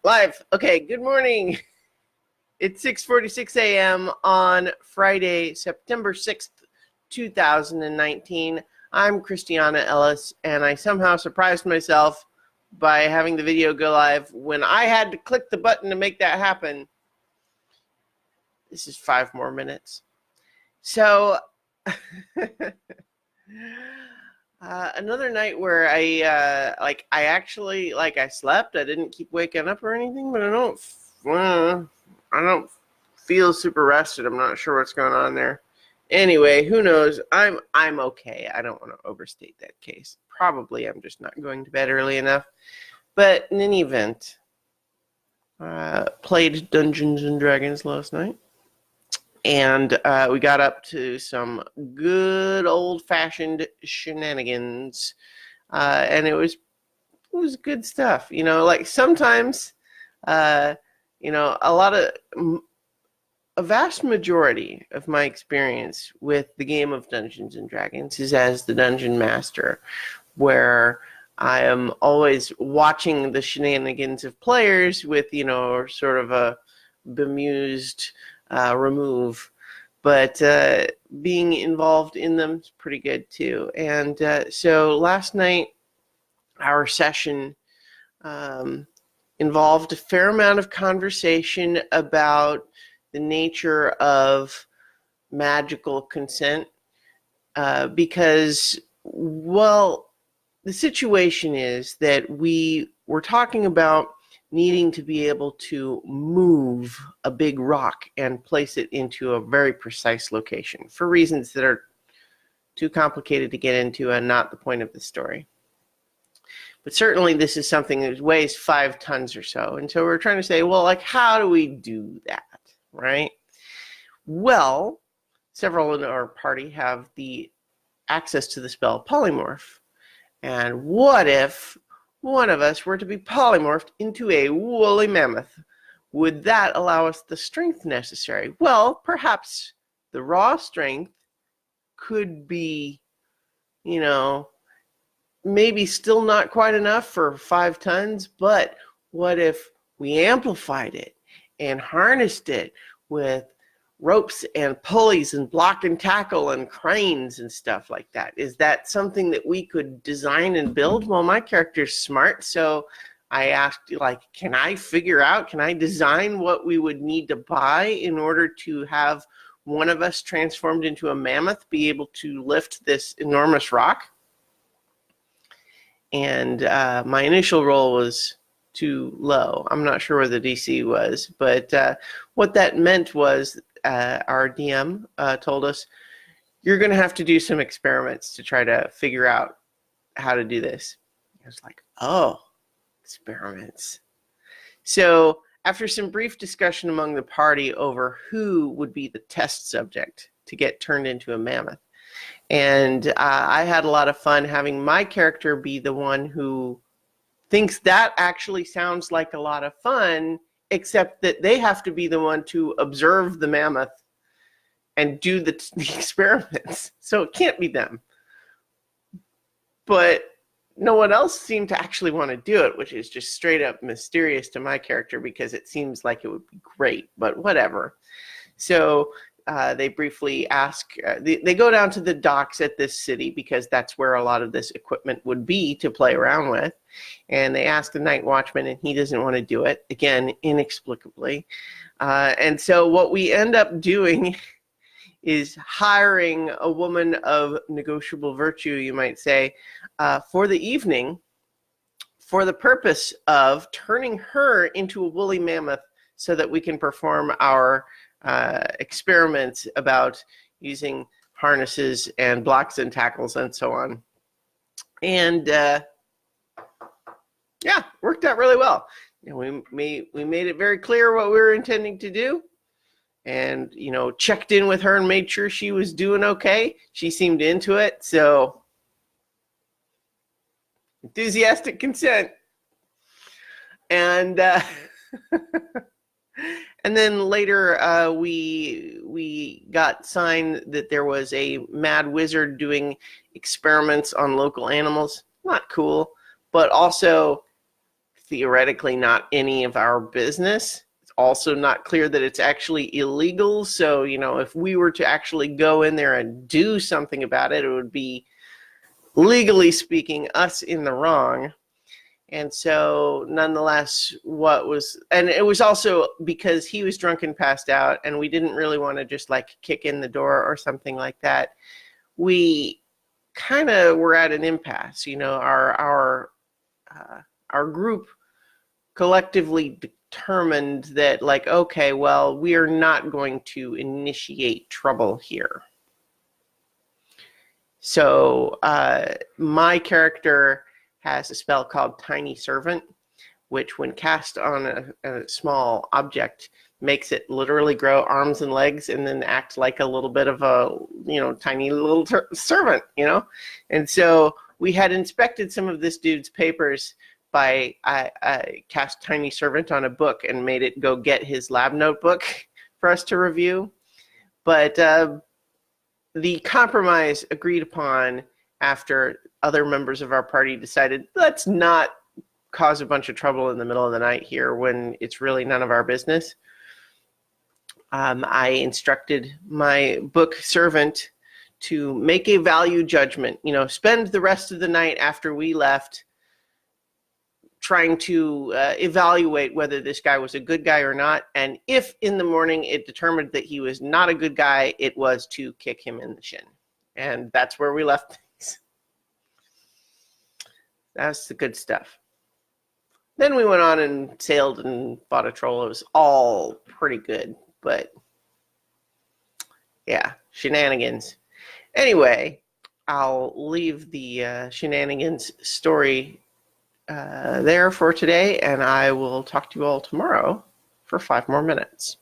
Live. Okay, good morning. It's 6:46 a.m. on Friday, September 6th, 2019. I'm Christiana Ellis, and I somehow surprised myself by having the video go live when I had to click the button to make that happen. This is 5 more minutes. So, another night where I slept. I didn't keep waking up or anything, but I don't feel super rested. I'm not sure what's going on there. Anyway, who knows? I'm okay. I don't want to overstate that case. Probably I'm just not going to bed early enough. But in any event, played Dungeons and Dragons last night. And we got up to some good old-fashioned shenanigans, and it was good stuff. You know, like sometimes, a vast majority of my experience with the game of Dungeons and Dragons is as the dungeon master, where I am always watching the shenanigans of players with, sort of a bemused remove, but being involved in them is pretty good too. And so last night, our session involved a fair amount of conversation about the nature of magical consent, because, well, the situation is that we were talking about needing to be able to move a big rock and place it into a very precise location for reasons that are too complicated to get into and not the point of the story. But certainly this is something that weighs 5 tons or so. And so we're trying to say, well, like, how do we do that, right? Well, several in our party have the access to the spell polymorph. And what if one of us were to be polymorphed into a woolly mammoth? Would that allow us the strength necessary? Well, perhaps the raw strength could be, maybe still not quite enough for 5 tons, but what if we amplified it and harnessed it with ropes and pulleys and block and tackle and cranes and stuff like that? Is that something that we could design and build? Well, my character's smart, so I asked, can I design what we would need to buy in order to have one of us transformed into a mammoth be able to lift this enormous rock? And my initial roll was too low. I'm not sure where the DC was, but what that meant was our DM told us, you're going to have to do some experiments to try to figure out how to do this. I was like, oh, experiments. So after some brief discussion among the party over who would be the test subject to get turned into a mammoth, and I had a lot of fun having my character be the one who thinks that actually sounds like a lot of fun, except that they have to be the one to observe the mammoth and do the experiments. So it can't be them. But no one else seemed to actually want to do it, which is just straight up mysterious to my character because it seems like it would be great, but whatever. So they briefly ask, they go down to the docks at this city because that's where a lot of this equipment would be to play around with. And they ask the night watchman, and he doesn't want to do it, again, inexplicably. And so what we end up doing is hiring a woman of negotiable virtue, you might say, for the evening for the purpose of turning her into a woolly mammoth so that we can perform our experiments about using harnesses and blocks and tackles and so on. And yeah, worked out really well. And we made it very clear what we were intending to do, and checked in with her and made sure she was doing okay. She seemed into it, so enthusiastic consent. And and then later we got sign that there was a mad wizard doing experiments on local animals. Not cool, but also theoretically not any of our business. It's also not clear that it's actually illegal. So, if we were to actually go in there and do something about it, it would be, legally speaking, us in the wrong. And so, nonetheless, and it was also because he was drunk and passed out, and we didn't really want to just like kick in the door or something like that. We kind of were at an impasse. Our group collectively determined that, like, okay, well, we are not going to initiate trouble here. So my character has a spell called Tiny Servant, which when cast on a small object makes it literally grow arms and legs and then act like a little bit of a, tiny little servant, And so we had inspected some of this dude's papers by I cast Tiny Servant on a book and made it go get his lab notebook for us to review. But the compromise agreed upon after other members of our party decided, let's not cause a bunch of trouble in the middle of the night here when it's really none of our business. I instructed my book servant to make a value judgment, spend the rest of the night after we left trying to evaluate whether this guy was a good guy or not. And if in the morning it determined that he was not a good guy, it was to kick him in the shin. And that's where we left things. That's the good stuff. Then we went on and sailed and bought a troll. It was all pretty good, but yeah, shenanigans. Anyway, I'll leave the shenanigans story there for today, and I will talk to you all tomorrow for 5 more minutes.